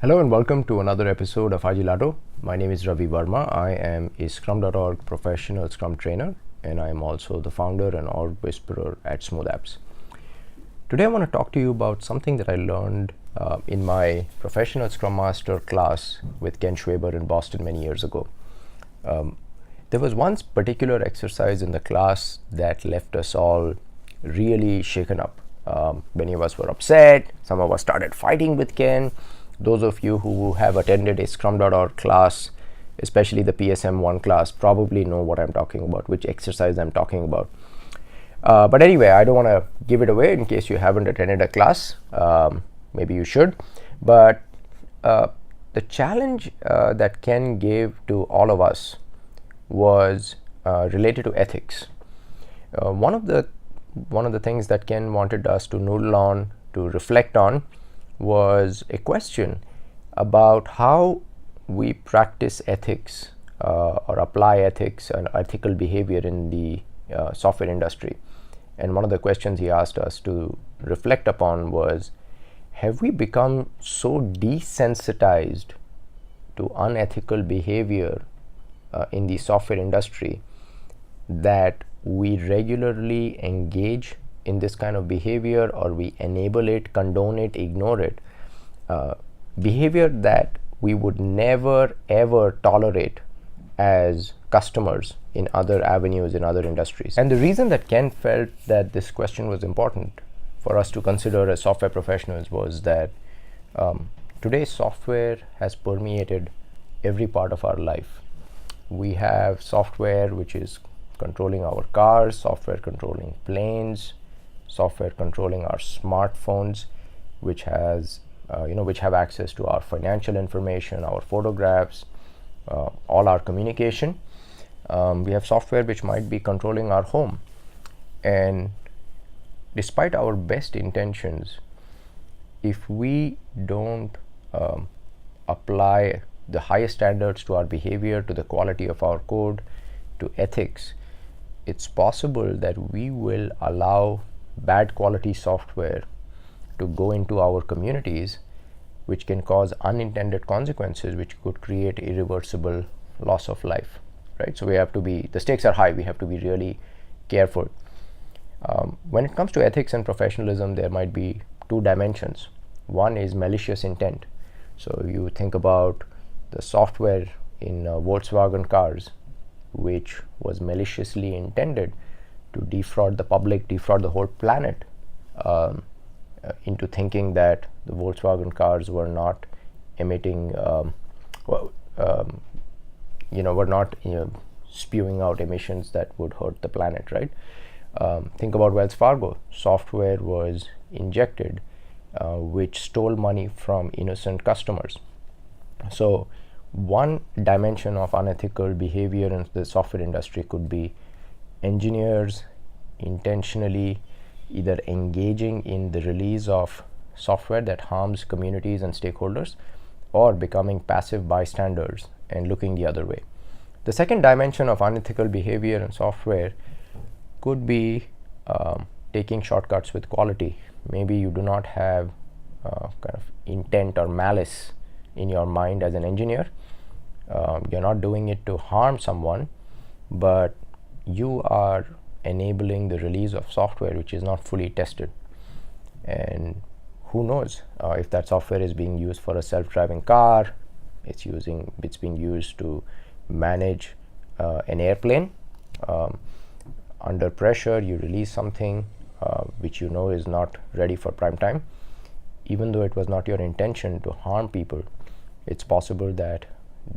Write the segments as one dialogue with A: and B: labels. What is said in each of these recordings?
A: Hello and welcome to another episode of Agilato. My name is Ravi Verma. I am a Scrum.org professional Scrum trainer, and I am also the founder and org whisperer at SmoothApps. Today I want to talk to you about something that I learned in my professional Scrum Master class with Ken Schwaber in Boston many years ago. There was one particular exercise in the class that left us all really shaken up. Many of us were upset. Some of us started fighting with Ken. Those of you who have attended a Scrum.org class, especially the PSM1 class, probably know what I'm talking about, which exercise I'm talking about. But anyway, I don't want to give it away in case you haven't attended a class. Maybe you should. But the challenge that Ken gave to all of us was related to ethics. One of the things that Ken wanted us to noodle on, to reflect on, was a question about how we practice ethics or apply ethics and ethical behavior in the software industry. And one of the questions he asked us to reflect upon was, have we become so desensitized to unethical behavior in the software industry that we regularly engage in this kind of behavior, or we enable it, condone it, ignore it, behavior that we would never ever tolerate as customers in other avenues, in other industries? And the reason that Ken felt that this question was important for us to consider as software professionals was that today's software has permeated every part of our life. We have software which is controlling our cars, software controlling planes, software controlling our smartphones, which has which have access to our financial information, our photographs, all our communication. We have software which might be controlling our home. And despite our best intentions, if we don't apply the highest standards to our behavior, to the quality of our code, to ethics, it's possible that we will allow bad quality software to go into our communities, which can cause unintended consequences, which could create irreversible loss of life, right? So we have to be, the stakes are high, we have to be really careful. When it comes to ethics and professionalism, there might be two dimensions. One is malicious intent. So you think about the software in Volkswagen cars, which was maliciously intended to defraud the public, defraud the whole planet, into thinking that the Volkswagen cars were not emitting, were not spewing out emissions that would hurt the planet, right? Think about Wells Fargo. Software was injected which stole money from innocent customers. So one dimension of unethical behavior in the software industry could be engineers intentionally either engaging in the release of software that harms communities and stakeholders, or becoming passive bystanders and looking the other way. The second dimension of unethical behavior in software could be taking shortcuts with quality. Maybe you do not have kind of intent or malice in your mind as an engineer. You're not doing it to harm someone, but you are enabling the release of software which is not fully tested. And who knows if that software is being used for a self-driving car, it's being used to manage an airplane. Under pressure, you release something which you know is not ready for prime time. Even though it was not your intention to harm people, it's possible that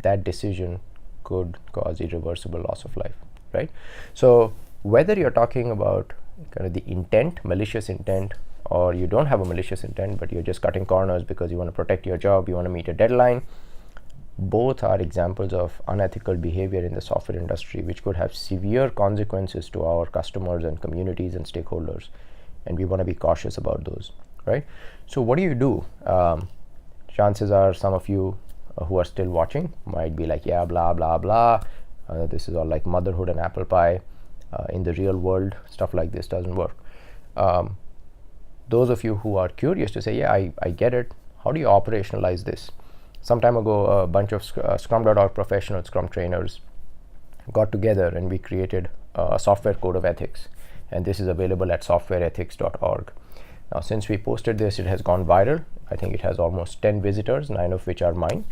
A: that decision could cause irreversible loss of life, right? So whether you're talking about kind of the intent, malicious intent, or you don't have a malicious intent, but you're just cutting corners because you want to protect your job, you want to meet a deadline, both are examples of unethical behavior in the software industry, which could have severe consequences to our customers and communities and stakeholders. And we want to be cautious about those, right? So what do? Chances are some of you who are still watching might be like, yeah, blah, blah, blah. This is all like motherhood and apple pie. In the real world, stuff like this doesn't work. Those of you who are curious to say, yeah, I get it. How do you operationalize this? Some time ago, a bunch of Scrum.org professional Scrum trainers got together and we created a software code of ethics, and this is available at softwareethics.org. Now, since we posted this, it has gone viral. I think it has almost 10 visitors, 9 of which are mine.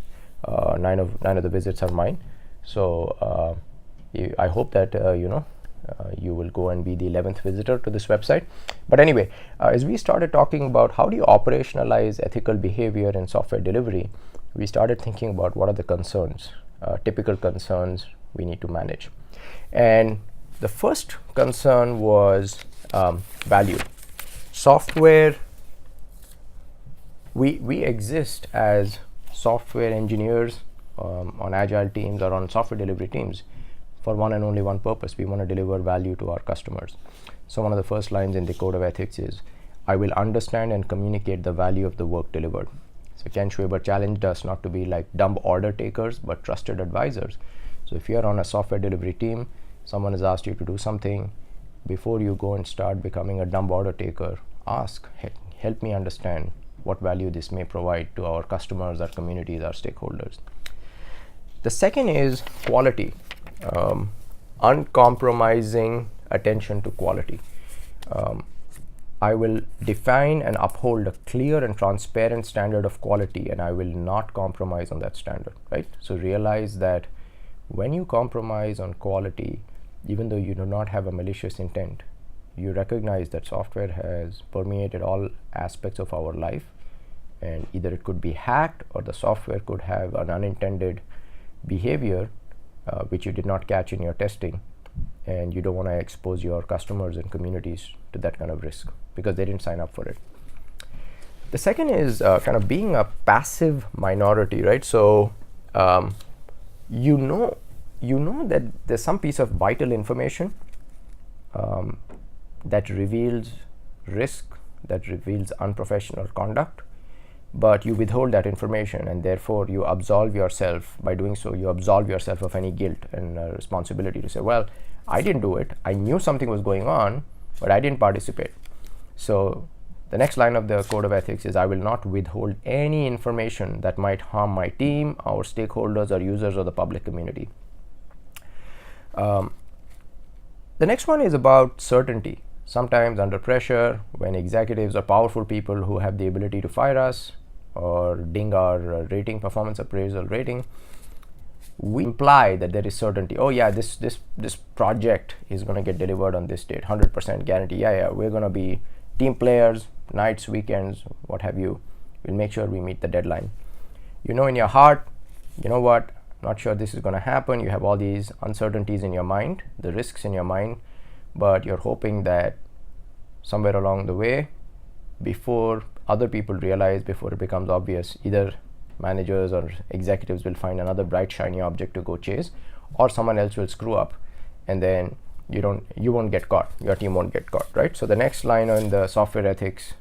A: Nine of the visits are mine. So I hope that you will go and be the 11th visitor to this website. But anyway, as we started talking about how do you operationalize ethical behavior in software delivery, we started thinking about what are the concerns, typical concerns we need to manage. And the first concern was value. Software, we exist as software engineers on agile teams or on software delivery teams for one and only one purpose. We want to deliver value to our customers. So one of the first lines in the code of ethics is, I will understand and communicate the value of the work delivered. So Ken Schwaber challenged us not to be like dumb order takers, but trusted advisors. So if you're on a software delivery team, someone has asked you to do something, before you go and start becoming a dumb order taker, ask, help me understand what value this may provide to our customers, our communities, our stakeholders. The second is quality, uncompromising attention to quality. I will define and uphold a clear and transparent standard of quality, and I will not compromise on that standard, right? So realize that when you compromise on quality, even though you do not have a malicious intent, you recognize that software has permeated all aspects of our life, and either it could be hacked or the software could have an unintended behavior which you did not catch in your testing, and you don't want to expose your customers and communities to that kind of risk because they didn't sign up for it. The second is kind of being a passive minority, right? So you know that there's some piece of vital information that reveals risk, that reveals unprofessional conduct, but you withhold that information, and therefore you absolve yourself. By doing so, you absolve yourself of any guilt and responsibility to say, well, I didn't do it. I knew something was going on, but I didn't participate. So the next line of the code of ethics is, I will not withhold any information that might harm my team, our stakeholders, or users, or the public community. The next one is about certainty. Sometimes under pressure, when executives or powerful people who have the ability to fire us or ding our rating, performance appraisal rating, we imply that there is certainty. Oh yeah, this project is going to get delivered on this date, 100% guarantee. Yeah, we're going to be team players, nights, weekends, what have you. We'll make sure we meet the deadline. You know in your heart, you know what, not sure this is going to happen. You have all these uncertainties in your mind, the risks in your mind, but you're hoping that somewhere along the way, before other people realize, before it becomes obvious, either managers or executives will find another bright shiny object to go chase, or someone else will screw up, and then you won't get caught, your team won't get caught, right? So the next line on the software ethics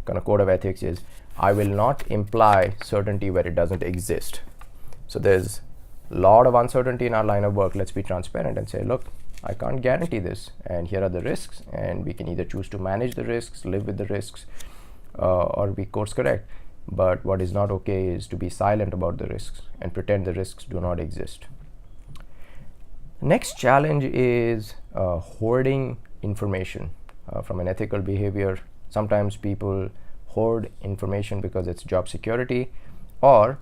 A: kind of code of ethics is, I will not imply certainty where it doesn't exist. So there's a lot of uncertainty in our line of work. Let's be transparent and say, look, I can't guarantee this, and here are the risks, and we can either choose to manage the risks, live with the risks, or we course correct. But what is not okay is to be silent about the risks and pretend the risks do not exist. Next challenge is hoarding information from an ethical behavior. Sometimes people hoard information because it's job security, or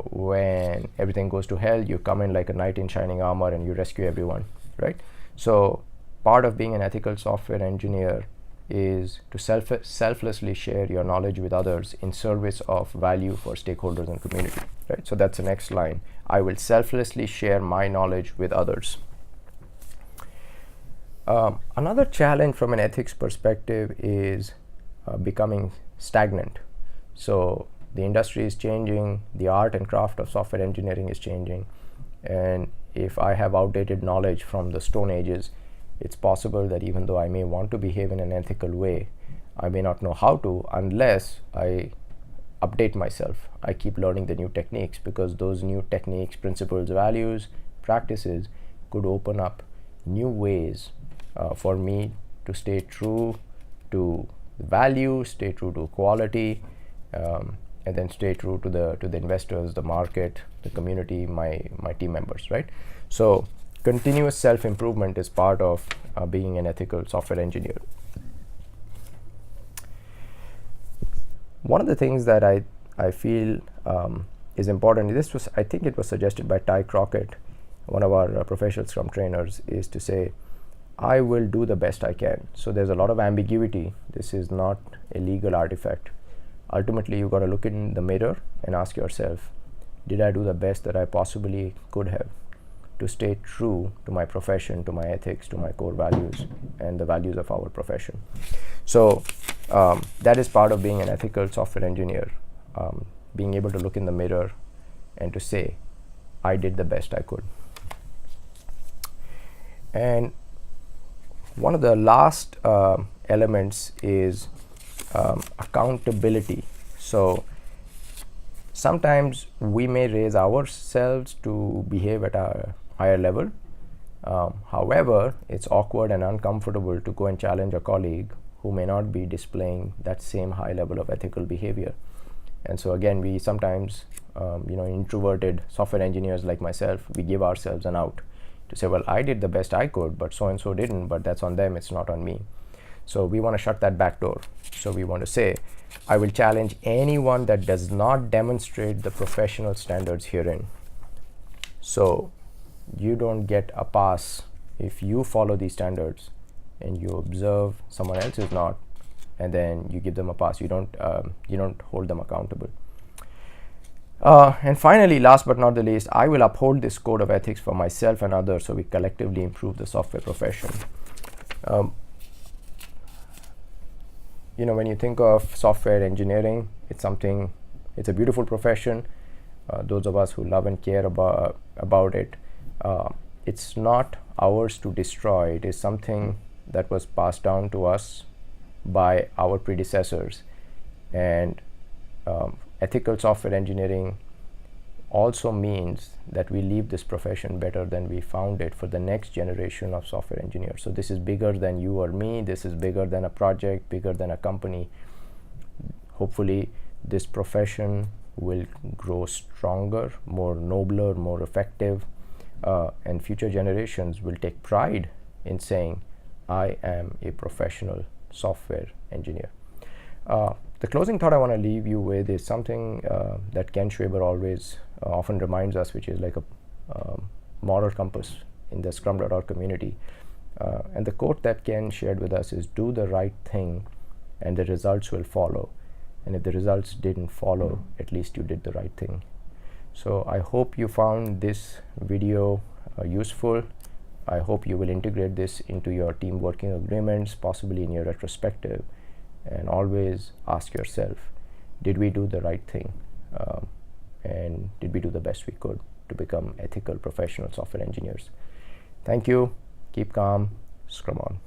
A: when everything goes to hell, you come in like a knight in shining armor and you rescue everyone, right? So part of being an ethical software engineer is to selflessly share your knowledge with others in service of value for stakeholders and community, right? So that's the next line. I will selflessly share my knowledge with others. Another challenge from an ethics perspective is becoming stagnant. So the industry is changing, the art and craft of software engineering is changing, and if I have outdated knowledge from the Stone Ages, it's possible that even though I may want to behave in an ethical way, I may not know how to unless I update myself. I keep learning the new techniques, because those new techniques, principles, values, practices could open up new ways for me to stay true to value, stay true to quality, and then stay true to the investors, the market, the community, my team members, right? So continuous self-improvement is part of being an ethical software engineer. One of the things that I feel is important, I think it was suggested by Ty Crockett, one of our professional Scrum trainers, is to say, I will do the best I can. So there's a lot of ambiguity. This is not a legal artifact. Ultimately, you got to look in the mirror and ask yourself, did I do the best that I possibly could have to stay true to my profession, to my ethics, to my core values, and the values of our profession? So that is part of being an ethical software engineer, being able to look in the mirror and to say, I did the best I could. And one of the last elements is accountability. So sometimes we may raise ourselves to behave at a higher level. However, it's awkward and uncomfortable to go and challenge a colleague who may not be displaying that same high level of ethical behavior. And so again, we sometimes, introverted software engineers like myself, we give ourselves an out to say, well, I did the best I could, but so-and-so didn't, but that's on them, it's not on me. So we want to shut that back door. So we want to say, I will challenge anyone that does not demonstrate the professional standards herein. So you don't get a pass if you follow these standards and you observe someone else is not, and then you give them a pass. You don't hold them accountable. And finally, last but not the least, I will uphold this code of ethics for myself and others so we collectively improve the software profession. When you think of software engineering, it's a beautiful profession. Those of us who love and care about it, it's not ours to destroy. It is something that was passed down to us by our predecessors. And ethical software engineering also means that we leave this profession better than we found it for the next generation of software engineers. So this is bigger than you or me. This is bigger than a project, bigger than a company. Hopefully, this profession will grow stronger, more nobler, more effective, and future generations will take pride in saying, I am a professional software engineer. The closing thought I want to leave you with is something that Ken Schwaber always often reminds us, which is like a moral compass in the Scrum.org community. And the quote that Ken shared with us is, do the right thing and the results will follow. And if the results didn't follow, at least you did the right thing. So I hope you found this video useful. I hope you will integrate this into your team working agreements, possibly in your retrospective, and always ask yourself, did we do the right thing? And did we do the best we could to become ethical professional software engineers? Thank you. Keep calm. Scrum on.